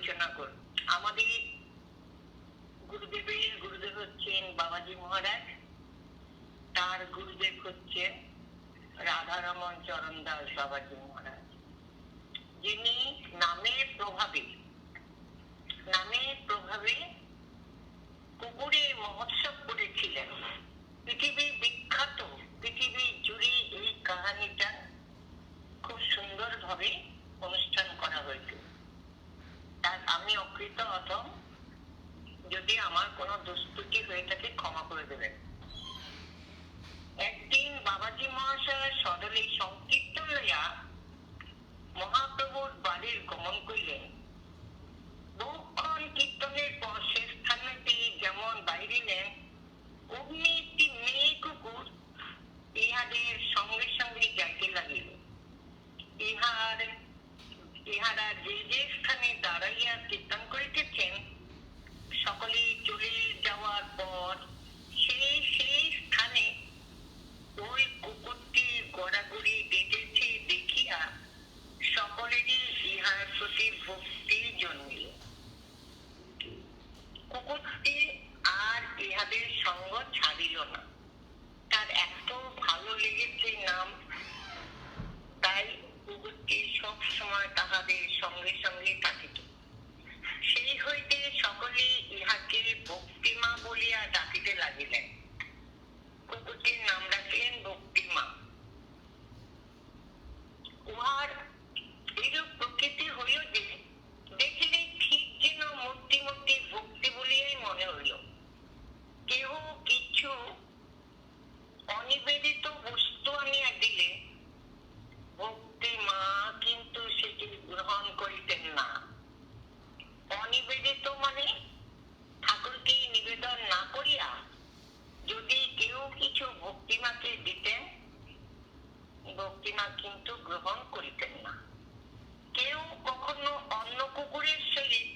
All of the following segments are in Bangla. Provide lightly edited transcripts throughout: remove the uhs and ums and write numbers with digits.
আলোচনা করব। আমাদের গুরুদেব হচ্ছেন বাবাজি মহারাজ, তার গুরুদেব হচ্ছেন রাধারমন চরণ দাস বাবাজি মহারাজ, যিনি নামের প্রভাবে কুকুরের মহোৎসব করেছিলেন। পৃথিবী বিখ্যাত, পৃথিবী জুড়ে এই কাহিনীটা খুব সুন্দরভাবে অনুষ্ঠান করা হয়েছে। তার আমি অকৃত অথম, যদি আমার কোনো দুষ্কৃতি হয়ে থাকে ক্ষমা করে দেবেন। একদিন বাবাজি মহাশয় সদলে সংকীর্তন লইয়া মহাপ্রভুর বাড়ির গমন করিলেন। বহুক্ষণ কীর্তনের পর সে স্থানেতে যেমন বাইরিলেন, অগ্নি একটি মেয়ে কুকুর ইহাদের সঙ্গে সঙ্গে যাইতে লাগিল। ইহারা যে যে স্থানে দাঁড়াইয়া কীর্তন করিতেছেন, সকলে চলে যাওয়ার পর সেই স্থানে ওই কুকুরটি গড়াগড়ি দিতেছে দেখিয়া সকলেরই ইহার প্রতি ভক্তি জন্মিল। কুকুরটি আর ইহাদের সঙ্গ ছাড়িল না। তার এত ভালো লেগেছে নাম, তাই কুকুরটি সব সময় তাহাদের সঙ্গে সঙ্গে থাকিত। সেই হইতে সকলে ইহাকে ভক্তিমা বলিয়া ডাকিতে লাগিলেন। কুকুরটির নাম রাখলেন ভক্তিমা। উহার এইরূপ প্রকৃতি হইল যে দেখিলে ঠিক যেন মূর্তি ভক্তি বলিয়াই মনে হইল। কেহ কিছু অনিবেদিত বস্তু আনিয়া দিলে ভক্তিমা কিন্তু সেটি গ্রহণ করিতেন না। অনিবেদিত মানে ঠাকুরকে নিবেদন না করিয়া যদি কেউ কিছু ভক্তিমাকে দিতেন, ভক্তিমা কিন্তু গ্রহণ করিতেন না। কেউ কখনো অন্য কুকুরের সহিত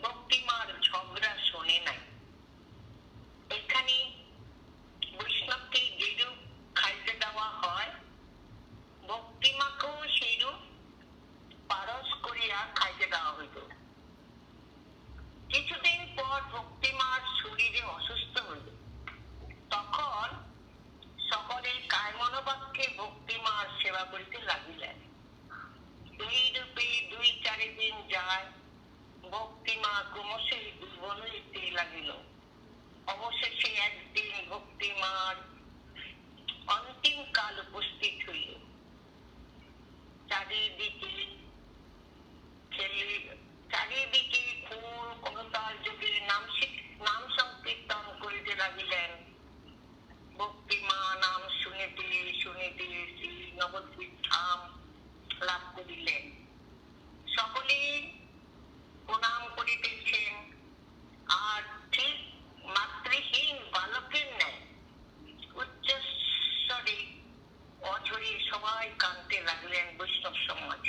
ভক্তিমার ঝগড়া শোনে নাই। এখানে বৈষ্ণবকে যেরূপ খাইতে দেওয়া হয়, ভক্তিমাকেও সেইরূপ পারস করিয়া খাইতে দেওয়া হইত। কিছুদিন পর ভক্তিমার শরীরে অসুস্থ হইল। তখন সকলে কায় মনোবাক্যে ভক্তিমার সেবা করিতে লাগিলেন। এই রূপে 2-4 দিন যায়। ভক্তিমা ক্রমশই দুর্বল হইতে লাগিল। অবশেষে একদিন ভক্তিমার অন্তিম কাল উপস্থিত হইল। চারিদিকে ফুল করতাল যোগে নাম সংকীর্তন করিতে লাগিলেন। ভক্তিমা নাম শুনিতে শুনিতে শ্রী নবদ্বীপ ধাম লাভ করিলেন। সকলে প্রণাম করিতেছেন, আর ঠিক মাতৃহীন বালকের ন্যায় উচ্চস্বরে অঝরে সবাই কাঁদতে লাগলেন বৈষ্ণব সমাজ।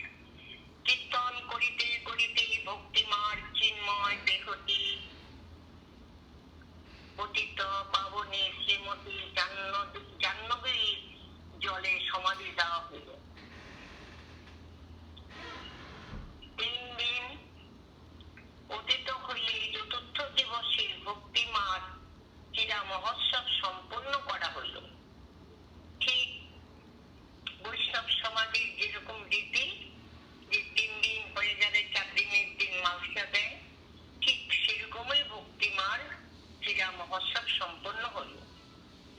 কীর্তন করিতে করিতে ভক্তিমার চিন্ময় দেহটি পতিত পাবনী শ্রীমতী জাহ্নবীর জলে সমাধি দেওয়া হইল। 3 দিন অতীত হইলে 4th দিবসে ভক্তিমার ক্রীড়া মহোৎসব সম্পন্ন করা হইল। ঠিক বৈষ্ণব সমাজের যেরকম রীতি, যে 3 দিন হয়ে গেলে 4 দিনের দিন মালসা দেয়, ঠিক সেরকমই ভক্তিমার ক্রীড়া মহোৎসব সম্পন্ন হইল।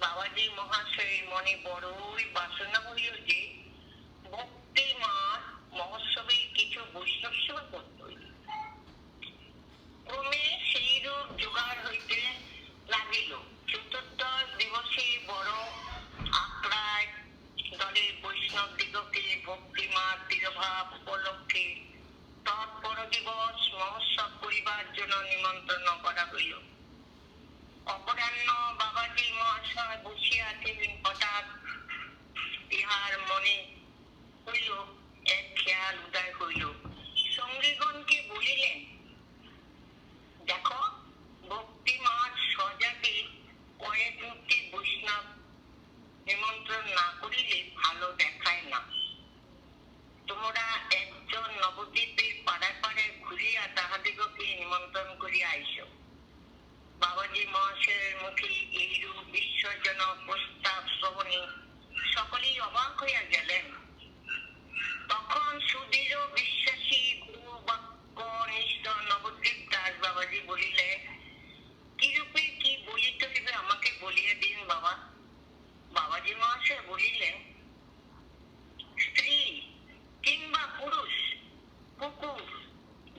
বাবাজি মহাশয়ের মনে বড়ই বাসনা হইল যে ভক্তিমার মহোৎসবে কিছু বৈষ্ণব সেবা করতে হইল। ক্রমে সেইরূপ জোগাড় হইতে লাগিল। 4th দিবসে বড় আখড়ায় দলের বৈষ্ণব দিগকে ভক্তিমার তিরোভাব উপলক্ষে তৎপর দিবস মহোৎসব করিবার জন্য নিমন্ত্রণ করা হইল। অপরাহ্ন বাবাজি মহাশয় বসিয়া আছেন। হঠাৎ ইহার মনে হইল এক খেয়াল উদয় হইল। সঙ্গীগণকে বলিলেন, দেখো, ভক্তিমার সজাতে কয়েক মূর্তি বৈষ্ণব নিমন্ত্রণ না করিলে ভালো দেখায় না। তোমরা একজন নবদ্বীপের পাড়ায় পাড়ায় ঘুরিয়া তাহাদিগকে নিমন্ত্রণ করিয়া আইস। বাবাজি মহাশয়ের মুখে এইরূপ বিস্ময়জনক প্রস্তাব শ্রবণে সকলেই অবাক হইয়া গেলেন। তখন সুদৃঢ় বিশ্বাসী গুরু বাক্য নিষ্ঠ নবদ্বীপ দাস বাবাজি বলিলেন, কিরূপে কি বলিতে হইবে আমাকে বলিয়া দিন বাবা। বাবাজি মহাশয় বলিলেন, স্ত্রী কিংবা পুরুষ কুকুর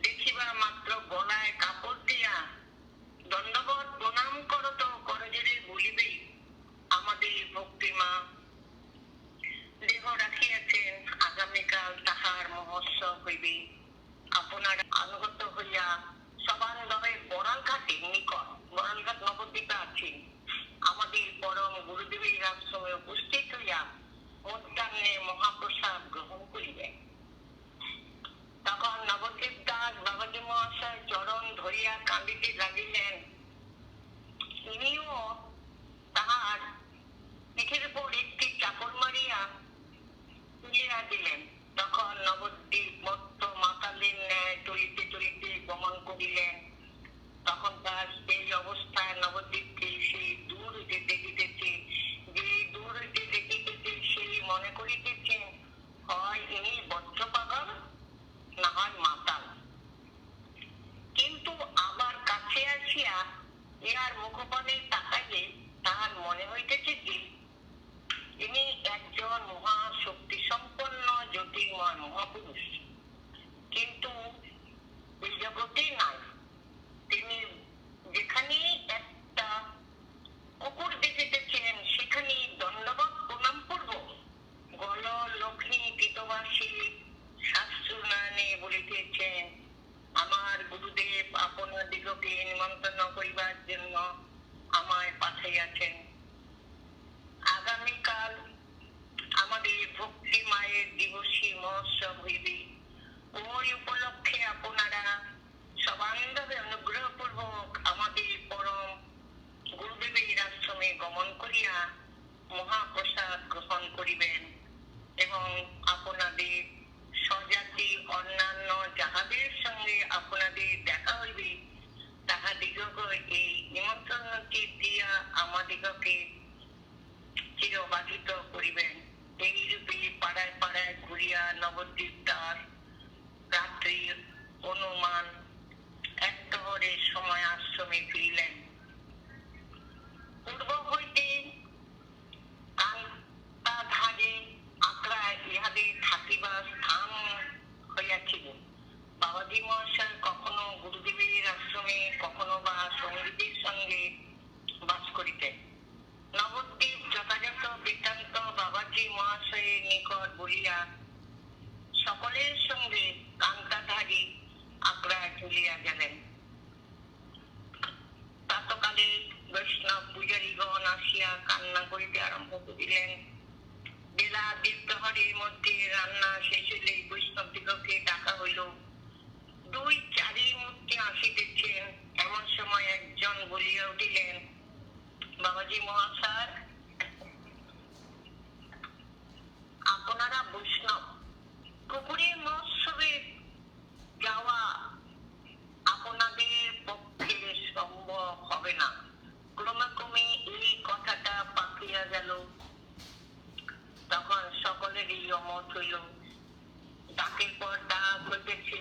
দেখিবা মাত্র গলায় কাপড় দিয়া দণ্ডবত প্রণাম করত করজোড়ে বলিবে, আমাদের ভক্তিমা দেহ রাখিয়াছেন, আগামীকাল তাহার মহোৎসব হইবে। আপনার আনুগত হইয়া সবান্ধবে বড়ালঘাটের নিকট, বড়ালঘাট নবদ্বীপে আছেন, আমাদের পরম গুরুদেবের আশ্রমে উপস্থিত হইয়া মধ্যাহ্নে মহাপ্রসাদ গ্রহণ করিবেন। তখন নবদ্বীপ দাস বাবাজি মহাশয় চরণ ধরিয়া কাঁদিতে লাগিলেন। তিনিও তাহার পিঠের উপর একটি চাপড় মারিয়া তুলিয়া দিলেন। তখন নবদ্বীপ মত্ত মাতালের ন্যায় টলিতে টলিতে গমন করিলেন। তখন তার এই অবস্থায় নবদ্বীপকে সেই দূর হইতে দেখিতেছে, যে দূর হইতে দেখিতেছে সেই মনে করিতেছেন হয় ইনি বজ্র পাগল, না হয় মাতাল। কিন্তু আবার কাছে আসিয়া ইহার মুখপানে তাকাইলে তাহার মনে হইতেছে যে ইনি একজন মহা শক্তি সম্পন্ন জ্যোতির্ময় মহাপুরুষ, কিন্তু এই জগতে নাই। তিনি যেখানে একটা কুকুর দেখিতেছেন সেখানে দণ্ডবত প্রণাম পূর্বক গল লক্ষ্মী কৃতবাসী শাস্ত্রনায়নে বলিতেছেন, আমার গুরুদেব আপনাদিগকে নিমন্ত্রণ করিবার জন্য আমায় পাঠাইয়াছেন। আগামীকাল আমাদের ভক্তি মায়ের দিবসী মহোৎসব হইবে। ওই উপলক্ষে আপনারা সবান্ধবে অনুগ্রহ পূর্বক আমাদের পরম গুরুদেবের আশ্রমে গমন করিয়া মহাপ্রসাদ গ্রহণ করিবেন এবং আপনাদের স্বজাতি অন্যান্য যাহাদের সঙ্গে আপনাদের দেখা হইবে তাহাদিগকে এই নিমন্ত্রণটি দিয়া আমাদিগকে চিরবাধিত করিবেন। এইরূপে পাড়ায় পাড়ায় ঘুরিয়া নবদ্বীপ দাস রাত্রি অনুমান একটহরের সময় আশ্রমে ফিরিলেন। পূর্ব হইতে কান্তাধারে আগ্রায় ইহাদের থাকিবার স্থান হইয়াছিল। বাবাজি মহাশয় কখনো গুরুদেবের আশ্রমে, কখনো বা সঙ্গীদের সঙ্গে বাস করিতেন। নবদ্বীপ যথাযথ বৃত্তান্ত বাবাজি মহাশয়ের নিকট বলিয়া সকলের সঙ্গে কান্তাধারী আগ্রায় চলিয়া গেলেন। প্রাতকালে বৈষ্ণব পূজারীগণ আসিয়া কান্না করিতে আরম্ভ করিলেন। বেলা দ্বিপ্রহরের মধ্যে রান্না শেষ হইলে বৈষ্ণবদিগকে ডাকা হইল। দুই চারি মূর্তি আসিতেছেন, এমন সময় একজন বলিয়া উঠিলেন, বাবাজি মহাশয়, আপনারা বৈষ্ণব, কুকুরের মহোৎসবে যাওয়া আপনাদের পক্ষে সম্ভব হবে না। ক্রমে ক্রমে এই কথাটা পাকিয়া গেল। তখন সকলেরই অমত হইল। ডাকের পর ডাক হইতেছে,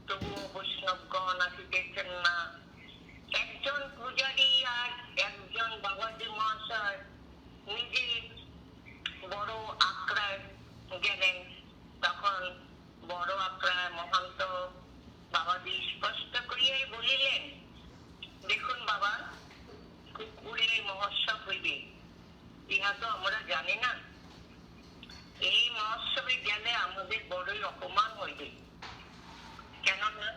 তবুও বৈষ্ণবগণ আসিতেছেন না। একজন পূজারী আর একজন বাবাজি মহাশয় নিজে বড় আক্রায় গেলেন। তখন বড় আক্রায় মহান্ত বাবাজি স্পষ্ট করিয়াই বলিলেন, দেখুন বাবা, কুকুরের মহোৎসব হইবে, ইহা তো আমরা জানি না। এই মহোৎসবে গেলে আমাদের বড়ই অপমান হইবে। কেননা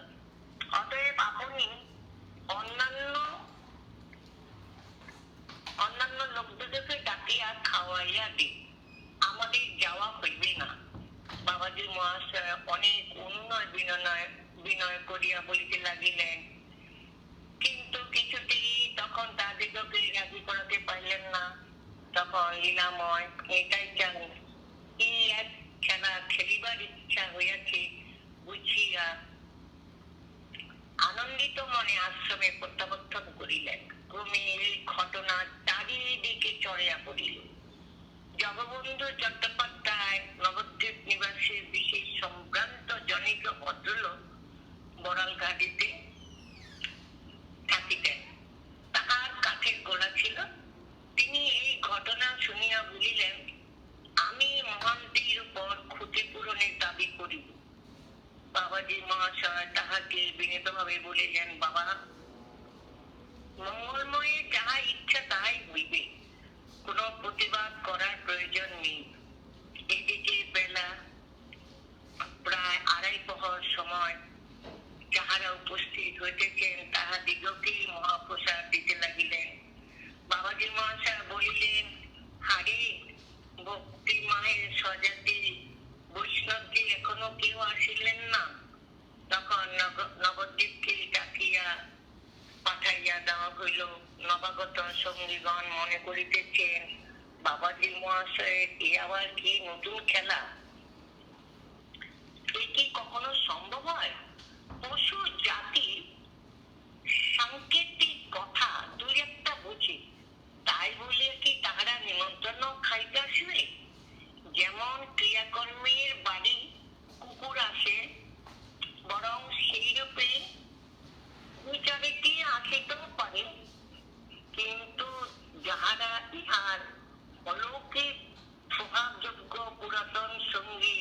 অতএব আপনি অন্যান্য লোকদেরকে ডাকিয়া খাওয়াইয়া দিন, আমাদের যাওয়া হইবে না। বাবাজি মহাশয় অনেক বিনয় করিয়া বলিতে লাগিলেন, কিন্তু কিছুতেই তখন তাদিগকে রাজি করাতে পারলেন না। তখন লীলাময় এটাই চান, কি এক খেলা খেলিবার ইচ্ছা হইয়াছে বুঝিয়া বিচলিত মনে আশ্রমে প্রত্যাবর্তন করিলেন। ক্রমে এই ঘটনা চারিদিকে চড়িয়া পড়িল। জগবন্ধু চট্টোপাধ্যায় নবদ্বীপ নিবাসের বিশেষ সম্ভ্রান্ত জনিত ভদ্রলোক বড়ালঘাটিতে থাকিতেন। তাহার কাঠের গোলা ছিল। তিনি এই ঘটনা শুনিয়া বলিলেন, আমি মহান্তির উপর ক্ষতিপূরণের দাবি করিব। বাবাজি মহাশয় তাহাকে বিনীতভাবে বলিলেন, বাবা, মঙ্গলময়ে যাহা ইচ্ছা তাহাই হইবে, কোন প্রতিবাদ করার প্রয়োজন নেই। এদিকে বেলা প্রায় 2:30 প্রহর সময় যাহারা উপস্থিত হইতেছেন তাহাদিগকেই মহাপ্রসাদ দিতে লাগিলেন। বাবাজি মহাশয় বলিলেন, হারে ভক্তি মায়ের স্বজাতি বৈষ্ণবজি এখনো কেউ আসিলেন না। তখন নবদ্বীপকে ডাকিয়া পাঠাইয়া দেওয়া হইল। নবাগত সঙ্গীগণ মনে করিতেছেন, বাবাজি মহাশয়ের এ আবার কি নতুন খেলা? এ কি কখনো সম্ভব হয়? পশু জাতি সাংকেতিক কথা দুই একটা বুঝে, তাই বলে কি তাহারা নিমন্ত্রণ খাইতে আসবে? যেমন ক্রিয়াকর্মের বাড়ি কুকুর আসে, বরং সেই রূপে বিচারিতে আসিতেও পারে। কিন্তু যাহারা ইহার অলৌকিক স্বভাবযোগ্য পুরাতন সঙ্গী,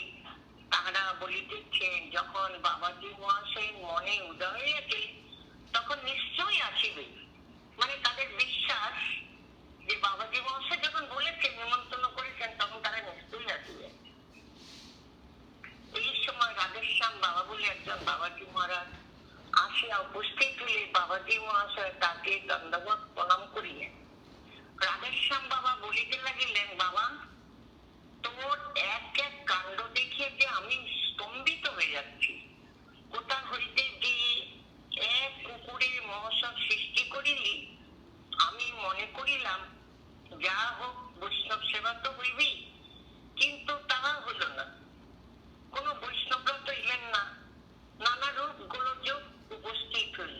তাহারা বলিতেছেন, যখন বাবাজি মহাশয়ের মনে উদয় হইয়াছে তখন নিশ্চয়ই আসিবে। মানে তাদের বিশ্বাস যে বাবাজি মহাশয় যখন বলেছেন, নিমন্ত্রণ করেছেন, তখন তারা নিশ্চয়ই আসিবে। এই সময় রাধেশ্যাম বাবা বলে একজন বাবাজি মহারাজ আসিয়া উপস্থিত হইলে বাবাজি মহাশয় তাকে দণ্ডবত প্রণাম করিলেন। রাধেশ্যাম বাবা বলিতে লাগিলেন, বাবা, তোর এক এক কাণ্ড দেখিয়ে যে আমি স্তম্ভিত হয়ে যাচ্ছি। কোথা হইতে যে এক কুকুরের মহোৎসব সৃষ্টি করিলি, আমি মনে করিলাম যা হোক বৈষ্ণব সেবা তো হইবেই, কিন্তু তাহা হইল না। কোন বৈষ্ণবরা তো এলেন না, নানা রূপ গোলযোগ উপস্থিত হইল।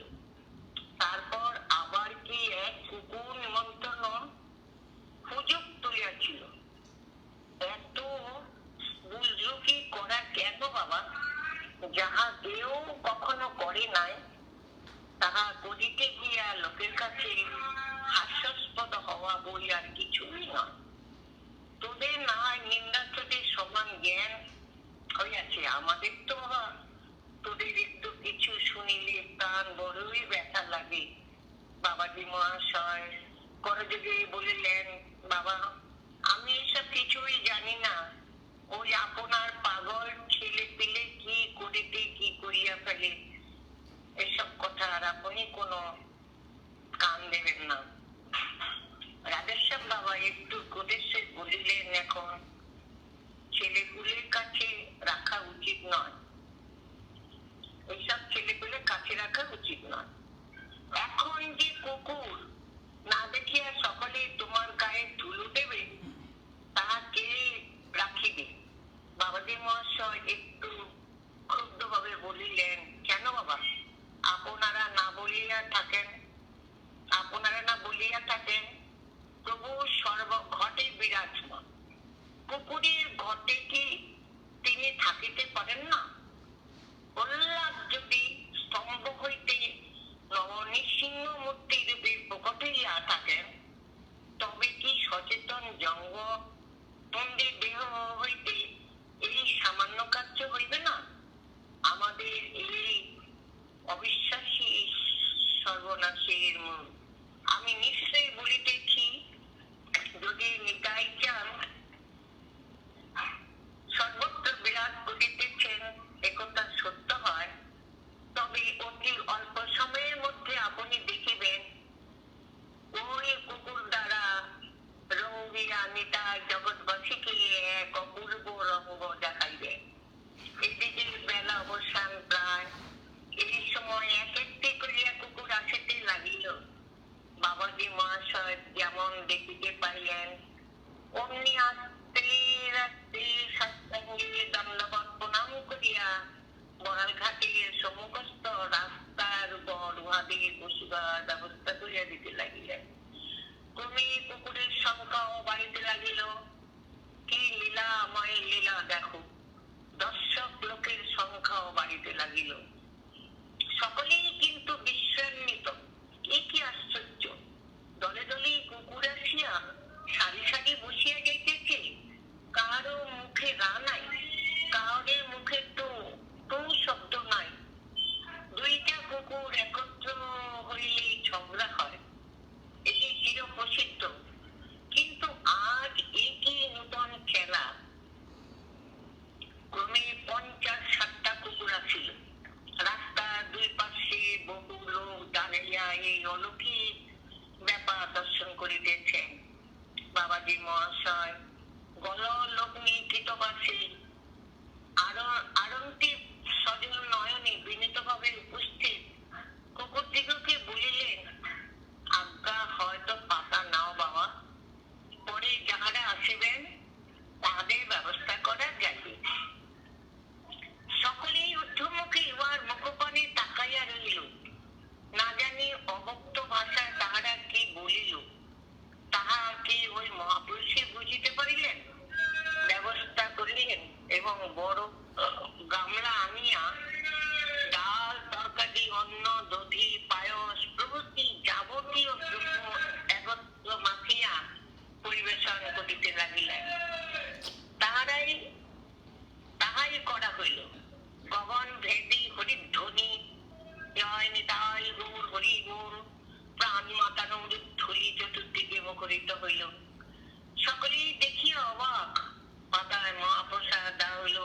তারপর আবার কি এক কুকুর নিমন্ত্রণ সুযোগ তুলিয়াছিল। এত বুজরুকি করা কেন বাবা? যাহা কেউ কখনো করে নাই, তাহা করিতে গিয়া লোকের কাছে হাস্যাস্পদ হওয়া বই আর কিছুই নয়। তোদের না হয় নিন্দাচ্ছদের সমান জ্ঞান হইয়াছে, আমাদের তো তোদের একটু কিছু শুনিলে প্রাণ বড়ই ব্যথা লাগে। বাবাজি মহাশয় করযোগে বলিলেন, বাবা, আমি এসব কিছুই জানি না। ওই আপনার পাগল ছেলে পেলে কি করিতে কি করিয়া ফেলে, এসব কথা আর আপনি কোনো কান দেবেন না। রাধেশ্যাম বাবা একটু উপদেশে বলিলেন, এখন ছেলেগুলির কাছে রাখা উচিত নয়, এইসব ছেলেগুলির কাছে রাখা উচিত নয়। এখন যে কুকুর না দেখিয়া সকলে তোমার গায়ে ধুলো দেবে, তাহাকে রাখিবে। বাবাজি মহাশয় একটু ক্ষুব্ধ ভাবে বলিলেন, কেন বাবা, আপনারা না বলিয়া থাকেন প্রভু সর্বঘটে বিরাজমান, কুকুরের ঘটে কি তিনি থাকিতে পারেন না? প্রহ্লাদ যদি স্তম্ভ হইতে নবনিসিংহ মূর্তি রূপে প্রকট হইয়া থাকেন, তবে কি সচেতন জঙ্গ তন্দের দেহ হইতে এই সামান্য কার্য হইবে না? আমাদের এই অবিশ্বাসী সর্বনাশের মূল। আমি নিশ্চয়ই বলিতেছি, যদি নিতাই চান সর্বত্র বিরাট করিতেছেন একথা সত্য হয়, তবে অতি অল্প সময়ের মধ্যে আপনি দেখিবেন ওই কুকুর দ্বারা রঙ্গিয়া নিতাই জগৎবাসীকে এক অপূর্ব রঙ্গ দেখাইবে। এদিকে বেলা অবসান প্রায়। এই সময় এক একটি করিয়া কুকুর আসিতে লাগিল। বাবাজি মহাশয় যেমন দেখিতে পাইলেন, অমনি আস্তে আস্তে সাষ্টাঙ্গে দণ্ডবত প্রণাম করিয়া বড়ালঘাটের সম্মুখস্থ রাস্তার উপর মায়ের লীলা দেখো। দর্শক লোকের সংখ্যাও বাড়িতে লাগিল। সকলেই কিন্তু বিশ্বান্বিত। এ কি আশ্চর্য! দলে দলে কুকুর আসিয়া সারি সারি বসিয়া যাইতেছে। কারো মুখে রা নাই, কারোর মুখে তো শব্দ নাই। দুইটা কুকুর একত্র হইলেই ঝগড়া হয়, এটি চিরপ্রসিদ্ধ। কিন্তু আজ একই নূতন খেলা। ক্রমে ৫০-৬০টা কুকুর আসিল। রাস্তার দুই পাশে বহু লোক দাঁড়াইয়া এই অলৌকিক ব্যাপার দর্শন করিতেছেন। বাবাজি মহাশয় গলগ্নে কৃতবাসে আরন্তি সজল নয়নে বিনীতভাবে উপস্থিত কুকুরদিগকে বলিলেন, আজ্ঞা হয়তো পাতা নাও বাবা, পরে যাহারা আসিবেন তাদের ব্যবস্থা করা যাবে। সকলেই ঊর্ধ্বমুখী ইহার মুখপানে তাকাইয়া রহিল। না জানি অবক্ত ভাষায় তাহারা কি বলিল, তাহা কি ওই মহাপুরুষে বুঝিতে পারিলেন। ব্যবস্থা করিলেন এবং বড় গামলা আনিয়া ডাল, তরকারি, অন্ন, দধি, পায়স প্রভৃতি যাবতীয় দ্রব্য একত্র মাখিয়া পরিবেশন করিতে লাগিলেন। তাহাই করা হইল। গগন ভেদী হরিধ্বনি, জয় নিতাই গৌর হরি গৌর, প্রাণ মাতানোর ধ্বনি চতুর্দিকে মুখরিত হইল। সকলেই দেখিয়া অবাক। পাতায় মহাপ্রসাদ দেওয়া হইল,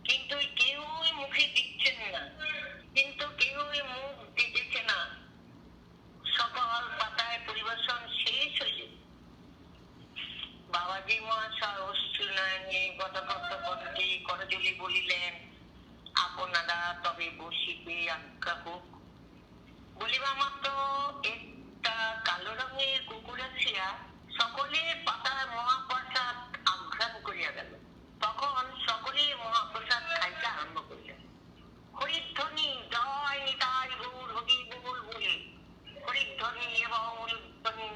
কিন্তু কেউই মুখে দিচ্ছেন না, কেউই মুখ দিতেছে না। সকল পাতায় পরিবেশন শেষ হইল। বাবাজি মহাশয় অশ্রুনয়নে গদগদ কণ্ঠে করজোড়ে বলিলেন, আপনারা তবে বসিতে আজ্ঞা হোক। বলিবা মাত্র একটা কালো রঙের কুকুর আসিয়া সকলের পাতায় মহাপ্রসাদ আঘ্রাণ করিয়া গেল। তখন সকলে মহাপ্রসাদ খাইতে আরম্ভ করিলেন। হরিধ্বনি, জয় নিতাই গৌর হরি গৌর বলে হরিধ্বনি এবং অনুধ্বনি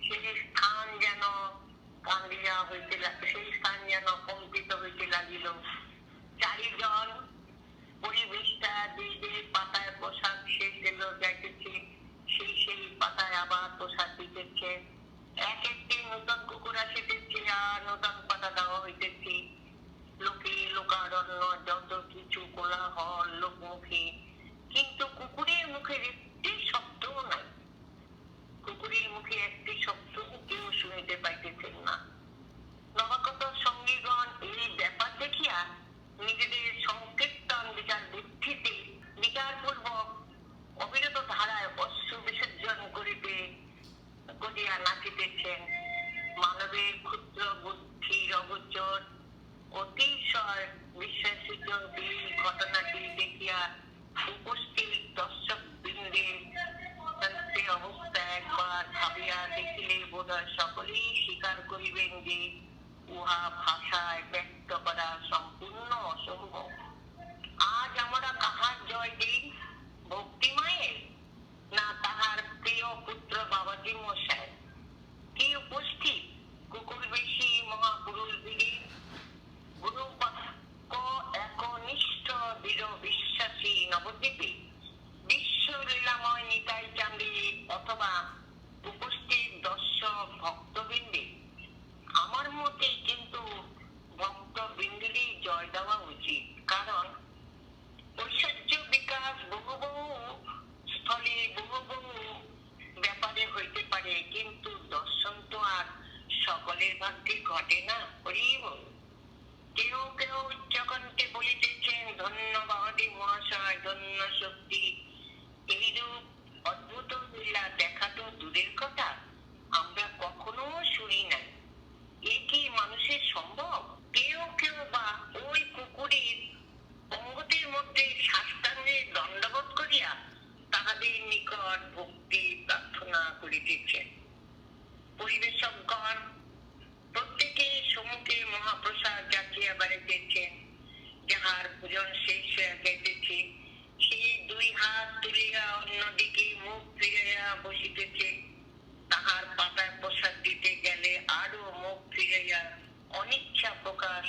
সেই স্থান যেন কান্দিয়া হইতে সেই স্থান যেন কম্পিত হইতে লাগিল। চারিজন পরিবেশটা যে পাতায় প্রসাদ শেষ দিল যাইতেছে, সেই পাতায় আবার প্রসাদ দিতেছে। এক একটি নূতন কুকুর আসিতেছে আর নূতন পাতা দেওয়া হইতেছে। লোকে লোকারণ্য, যত কিছু কোলাহল লোকমুখে, কিন্তু কুকুরের মুখের একটি শব্দও নাই। কুকুরের মুখে একটি শব্দ কেউ শুনিতে পাইতেছেন না। নবাগত সঙ্গীগণ এই ব্যাপার দেখিয়া নিজেদের সংকীর্তন বিচার বুদ্ধিতে বিচারপূর্বক অবিরত ধারায় অশ্রু বিসর্জন করিয়া নাচিতেছেন। মানবের ক্ষুদ্র বুদ্ধির অগোচর অতিশয় বিশ্বাসিত এই ঘটনাটি দেখিয়া উপস্থিত দর্শক বৃন্দের অবস্থা একবার ভাবিয়া দেখিলে বোধহয় সকলেই স্বীকার করিবেন যে উহা ভাষায় ব্যক্ত করা সম্পূর্ণ অসম্ভব। আজ আমরা কাহার জয় দিই, ভক্তি মায়ের না তাহার প্রিয় পুত্র বাবাজি মশাই? কি উপস্থিত কুকুর বেশি মহাপুরুষ দিদি, গুরুবাক্য একনিষ্ঠ দৃঢ় বিশ্বাসী নবদ্বীপে বিশ্ব লীলাময় নিতাই চাঁদে অথবা উপস্থিত দর্শক ভক্তবৃন্দে, আমার মতে কিন্তু ভক্তবৃন্দেরই জয় দেওয়া উচিত। কারণ ঐশ্বর্য বিকাশ বহু বহু স্থলে বহু বহু ব্যাপারে হইতে পারে, কিন্তু দর্শন তো আর সকলের ভাগ্যে ঘটে না। কেউ কেউ উচ্চকণ্ঠে বলিতেছেন, ধন্য বাবাজি মহাশয়, ধন্য শক্তি, এইরূপ অদ্ভুত লীলা দেখা তো দূরের কথা, আমরা কখনো শুনি নাই। এ কি মানুষের সম্ভব? কেউ কেউ বা ওই কুকুরের অঙ্গতের মধ্যে শাস্ত্রাঙ্গে দণ্ডবোধ করিয়া তাহাদের নিকট ভক্তি প্রার্থনা করিতেছেন। পরিবেশকগণ প্রত্যেকে সম্মুখে মহাপ্রসাদ যাচিয়া বেড়াইতেছেন। যাহার ভোজন শেষ হইয়া যাইতেছে সে দুই হাত তুলিয়া অন্যদিকে মুখ ফিরাইয়া বসিতেছে। তাহার পাতায় প্রসাদ দিতে গেলে আরো মুখ ফিরাইয়া অনিচ্ছা প্রকাশ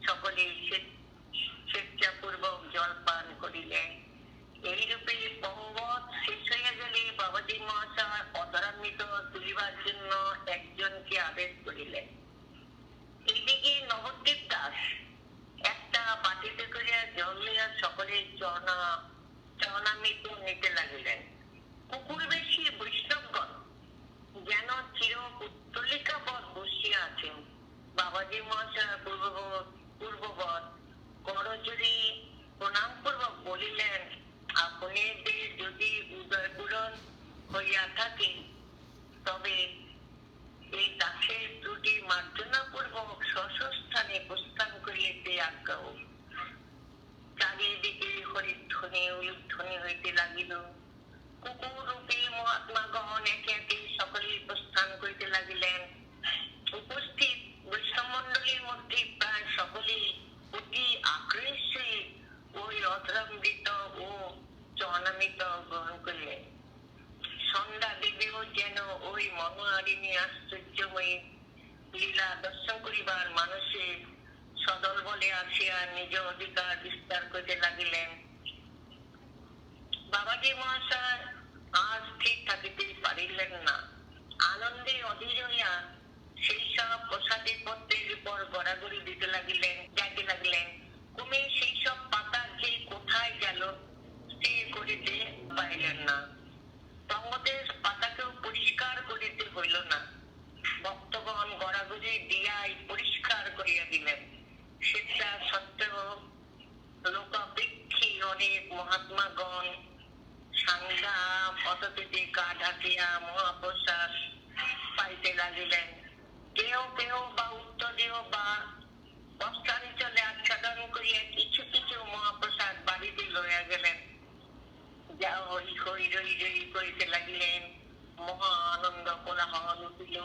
সকলে স্বেচ্ছাপূর্বক জলপান করিলেন। এইরূপে পর্বত শেষ হইয়া গেলে বাবাজি মহাশয় অধরামৃত তুলিবার জন্য একজনকে আদেশ করিলেন। এইদিকে নবদ্বীপ দাস একটা বাটিতে করিয়া জল লইয়া সকলের চরণামৃত নিতে লাগিলেন। কুকুর বেশি বৈষ্ণবগণ যেন চির উত্তলিকাবৎ বসিয়া আছেন। বাবাজি মহাশয় পূর্ববৎ করজোড়ে প্রণাম পূর্বক বলিলেন, আপনাদের যদি উদয় পূরণ হইয়া থাকে তবে এই দাসের ত্রুটি মার্জনা পূর্বক স্বস্থানে প্রস্থান করিতে আজ্ঞা হোক। চারিদিকে হরিধ্বনি উলুধ্বনি হইতে লাগিল। কুকুর রূপে মহাত্মাগণ একে একে সকলে প্রস্থান করিতে লাগিলেন। উপস্থিত বৈষ্ণবমণ্ডলীর মধ্যে প্রায় সকলেই অতি আগ্রহে ওই অধরামৃত ও চরণামৃত গ্রহণ করিলেন। সন্ধ্যা দেবেও যেন ওই মনোহারিণী আশ্চর্যময়ী লীলা দর্শন করিবার মানুষের সদল বলে আসিয়া নিজ অধিকার বিস্তার করিতে লাগিলেন। বাবাজি মহাশয় আর স্থির থাকিতে পারিলেন না। আনন্দে অধীর হইয়া সেই সব প্রসাদী পত্রের উপর গড়াগড়ি দিতে যাইতে লাগিলেন। ক্রমে সেই সব পাতা যে কোথায় গেল স্থির করিতে পারিলেন না। তঙ্গদের পাতাকেও পরিষ্কার করিতে হইল না। ভক্তগণ গড়াগড়ি দিয়াই পরিষ্কার করিয়া দিলেন। সেটা সত্ত্বেও লোকাপেক্ষী অনেক মহাত্মাগণ সাংঘা পদ্ধতিতে গা ঢাকিয়া মহাপ্রসাদ পাইতে লাগিলেন। কেউ কেউ বা উত্তরেও বা বস্ত্রাঞ্চলে আচ্ছাদন করিয়া কিছু কিছু মহাপ্রসাদ বাড়িতে লইয়া গেলেন। যা হই হই রই রই করিতে লাগিলেন। মহা আনন্দ কোলাহল উঠিল।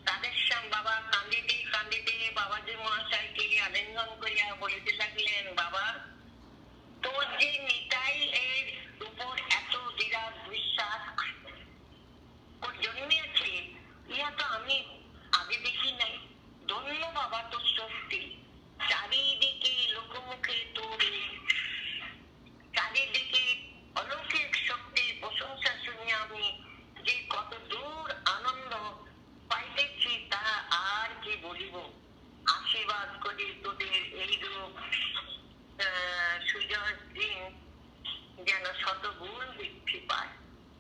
তাদের সঙ্গে বাবা কান্দিতে কান্দিতে বাবাজি মহাশয়কে আলিঙ্গন করিয়া বলিতে লাগিলেন, বাবা, তোর যে নিতাই এর উপর এত বিরাট বিশ্বাস জন্মিয়েছে, ইহা তো আমি আগে দেখি নাই। ধন্য বাবা তোর শক্তি। চারিদিকে লোকমুখে তোর চারিদিকে অলৌকিক শক্তির প্রশংসা শুনে আমি যে কত দূর আনন্দ পাইতেছি তা আর কি বলিব। আশীর্বাদ করি তোদের এইরূপ সুজয় দিন যেন শতগুণ বৃদ্ধি পায়।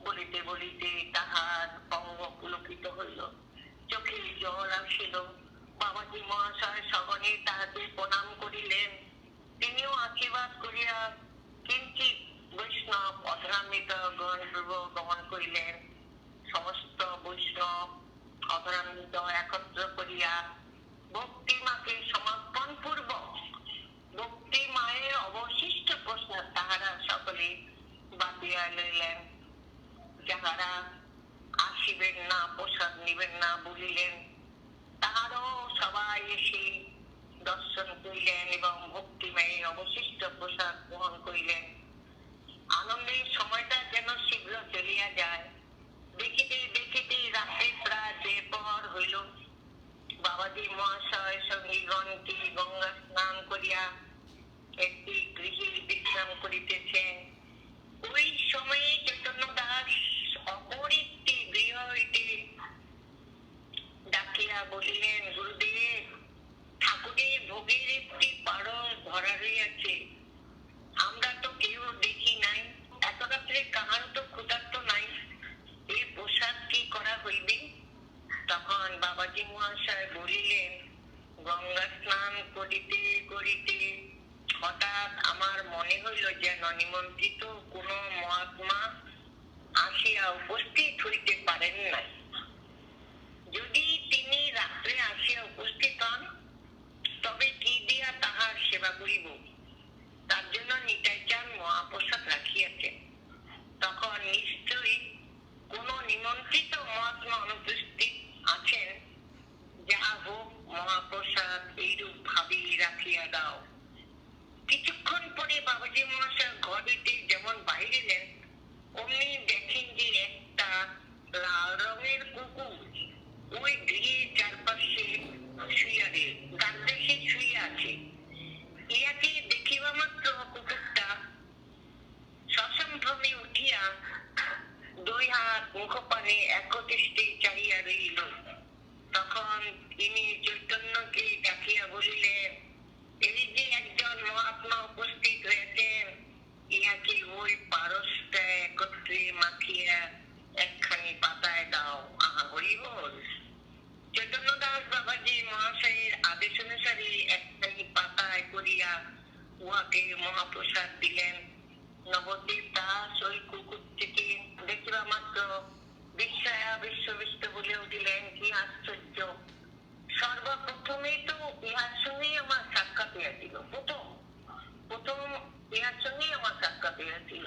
বলিতে বলিতে তাহার অঙ্গ পুলকিত হইল, চোখে জল আসিল। বাবাজি মহাশয় সগণে তাহাকে প্রণাম করিলেন। তিনিও আশীর্বাদ করিয়া কিঞ্চিৎ বৈষ্ণব অধরামৃত গ্রহণ করিলেন। সমস্ত বৈষ্ণব অধরামৃত একত্র করিয়া ভক্তিমাকে সমর্পণ পূর্বক ভক্তি মায়ের অবশিষ্ট প্রসাদ তাহারা সকলে বাঁধিয়া লইলেন। যাহারা আসিবেন না, প্রসাদ নিবেন না বলিলেন, তাহারও সবাই এসে দর্শন করিলেন এবং ভক্তিময়ের অবশিষ্ট প্রসাদ গ্রহণ করিলেন। আনন্দের সময়টা যেন শীঘ্র চলিয়া যায়। দেখিতে দেখিতে রাত্রি প্রায় দেড় হইল। বাবাজি মহাশয় সঙ্গীগণকে গঙ্গা স্নান করিয়া একটি গৃহে বিশ্রাম করিতেছেন। ওই সময়ে চৈতন্য দাস অপর একটি গৃহ হইতে ডাকিয়া বলিলেন, গুরুদেব, ঠাকুরের ভোগের একটি পারস ধরা রইয়াছে। আমরা তো কেউ দেখি নাই। এত রাত্রে কাহারও তো ক্ষুধার্ত নাই। এই প্রসাদ কি করা হইবে? তখন বাবাজি মহাশয় বলিলেন, গঙ্গা স্নান করিতে করিতে হঠাৎ আমার মনে হইল যেন নিমন্ত্রিত কোন মহাত্মা আসিয়া উপস্থিত হইতে পারেন নাই। যদি তিনি রাত্রে আসিয়া উপস্থিত হন তবে কি দিয়া তাহার সেবা করিব? তার জন্য নিতাই চাঁদ মহাপ্রসাদ রাখিয়াছেন। তখন নিশ্চয়ই কোন নিমন্ত্রিত মহাত্মা অনুপস্থিত আছেন। যাহা হোক, মহাপ্রসাদ এইরূপ ভাবে রাখিয়া দাও। কিছুক্ষণ পরে বাবাজি মহাশয় ঘর হইতে যেমন বাহিরিলেন, অমনি দেখেন যে একটা লাল রঙের কুকুর ওই গৃহের চারপাশে শুইয়া আছে। আমাকে মহাপ্রসাদ দিলেন। নবদ্বীপ দাস ওই কুকুরটিকে দেখিবা মাত্র বিস্ময়া বিশ্ববিষ্ট বলে উঠিলেন, কি আশ্চর্য! সর্বপ্রথমেই তো ইহার সঙ্গেই আমার সাক্ষাৎ হইয়াছিল। প্রথম ইহার সঙ্গেই আমার সাক্ষাৎ হইয়াছিল।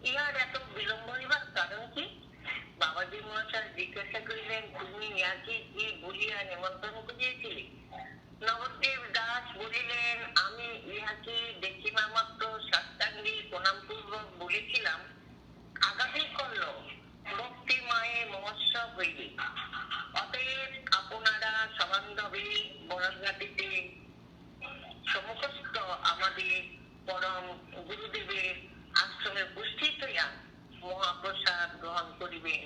ইহার এত বিলম্ব হইবার কারণ কি? বাবাজি মহাশয় জিজ্ঞাসা করিলেন, তুমি ইহাকে কি বলিয়া নিমন্ত্রণ করিয়েছিলে? নবদ্বীপ দাস বলিলেন, আমি ইহাকে দেখিবা মাত্র সাষ্টাঙ্গে প্রণামপূর্বক বলেছিলাম, আগামী করল ভক্তি মায়ে মহোৎসব হইবে, অতএব আপনারা সবান্ধবে বরঘাটিতে সমুখস্থ আমাদের পরম গুরুদেবের আশ্রমে উপস্থিত হইয়া মহাপ্রসাদ গ্রহণ করিবেন।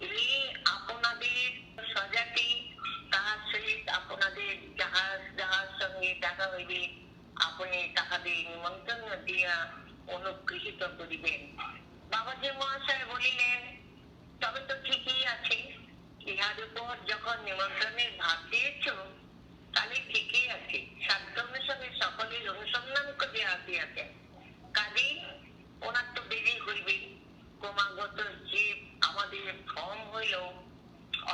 এই আপনাদের সজাতি তাহার সহিত আপনাদের যাহার সঙ্গে দেখা হইবে, আপনি তাহাদের নিমন্ত্রণ দিয়া অনুগৃহীত করিবেন। বাবাজি মহাশয় বলিলেন, তবে তো ঠিকই আছে, ইহার উপর যখন নিমন্ত্রণের ভাগ দিয়েছ তাহলে ঠিকই আছে। সাধ্য অনুসারে সকলের অনুসন্ধান করিয়া আসিয়াছেন, কাজেই ওনার তো দেরি হইবে। ক্রমাগত যে আমাদের ভ্রম হইল,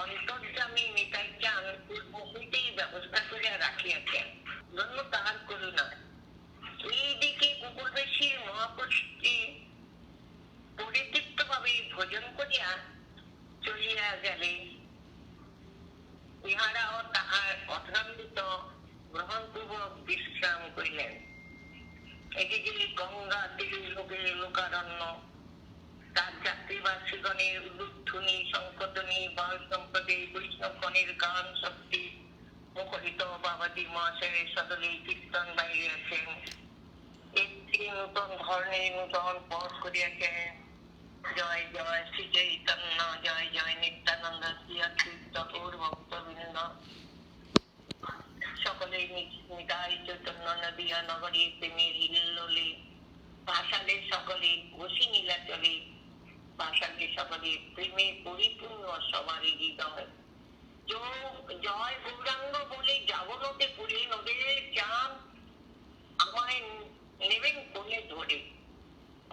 অন্তর্যামী নিতাই চান পূর্ব হইতেই ব্যবস্থা করিয়া রাখিয়াছেন, ধন্য তাহার করুণা। এইদিকে কুকুরবেশীর মহাপুরুষটি পরিতৃপ্ত ভাবে ভোজন করিয়া চলিয়া গেলে ইহারাও তাহার অধরামৃত গ্রহণপূর্বক বিশ্রাম করিলেন। এদিকে গঙ্গা তীরে লোকের লোকারণ্য, তার যাত্রীবাসীগণের উলুধ্বনি সংকটনী বায়ুসম্পদে বৈষ্ণবগণের গান শক্তি মুখরিত বাবাজি মহাশয়ের সদলে কীর্তন বাইরিয়াছেন। একটি নূতন ধরনের নূতন পথ করিয়াছেন। জয় জয় শ্রী চৈতন্য, জয় জয় নিত্যানন্দ, শ্রী অচ্যুত গৌর ভক্তবৃন্দ। সকলে নিতাই চৈতন্য নদিয়া নগরী প্রেমের হিল্লোলে ভাসালে, সকলে ঘষি নীলাচলে ভাসালে, সকলে প্রেমে পরিপূর্ণ সবারই হৃদয়। জয় গৌরাঙ্গ বলে যাবনতে পুরে নদের চান আমায় নেবেন কোলে ধরে,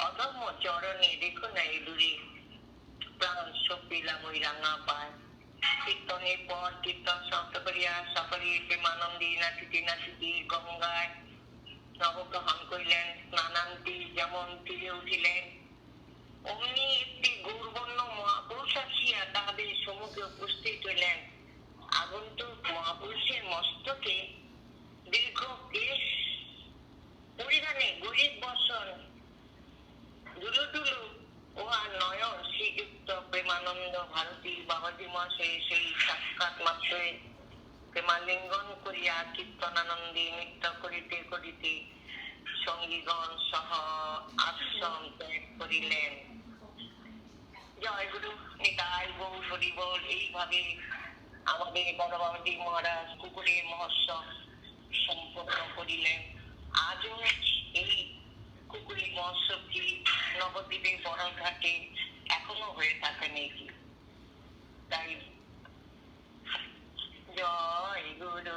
অধর্ম চরণে দেখো না দূরে প্রাণ সপিলাম ওই রাঙা পায়। কীর্তনের পর কীর্তন শব্দ করিয়া সকলে প্রেমানন্দে নাচিতে নাচিতে গঙ্গায় নবগ্রহণ করিলেন। স্নানান্তে যেমন তীরে উঠিলেন, অমনি একটি গৌরবর্ণ মহাপুরুষ আসিয়া তাহাদের সম্মুখে উপস্থিত হইলেন। আগন্তুক মহাপুরুষের মস্তকে দীর্ঘ কেশ পরিধানে গরিব বসন দুলু উহার নয়ন শ্রীযুক্ত প্রেমানন্দ ভারতী বাবাজি মহাশয় সেই সাক্ষাৎ মাত্রই প্রেমালিঙ্গন করিয়া কীর্তনানন্দে নৃত্য করিতে করিতে সঙ্গীগণ সহ আশ্রম ত্যাগ করিলেন। জয় গুরু নিতাই গৌর হরি বল। এইভাবে আমাদের বড় বাবাজি মহারাজ কুকুরের মহোৎসব সম্পন্ন করিলেন। আজও এই কুকুরের মহোৎসবটি নবদ্বীপের বড়ঘাটে এখনো হয়ে থাকে নাকি। তাই জয় গুরু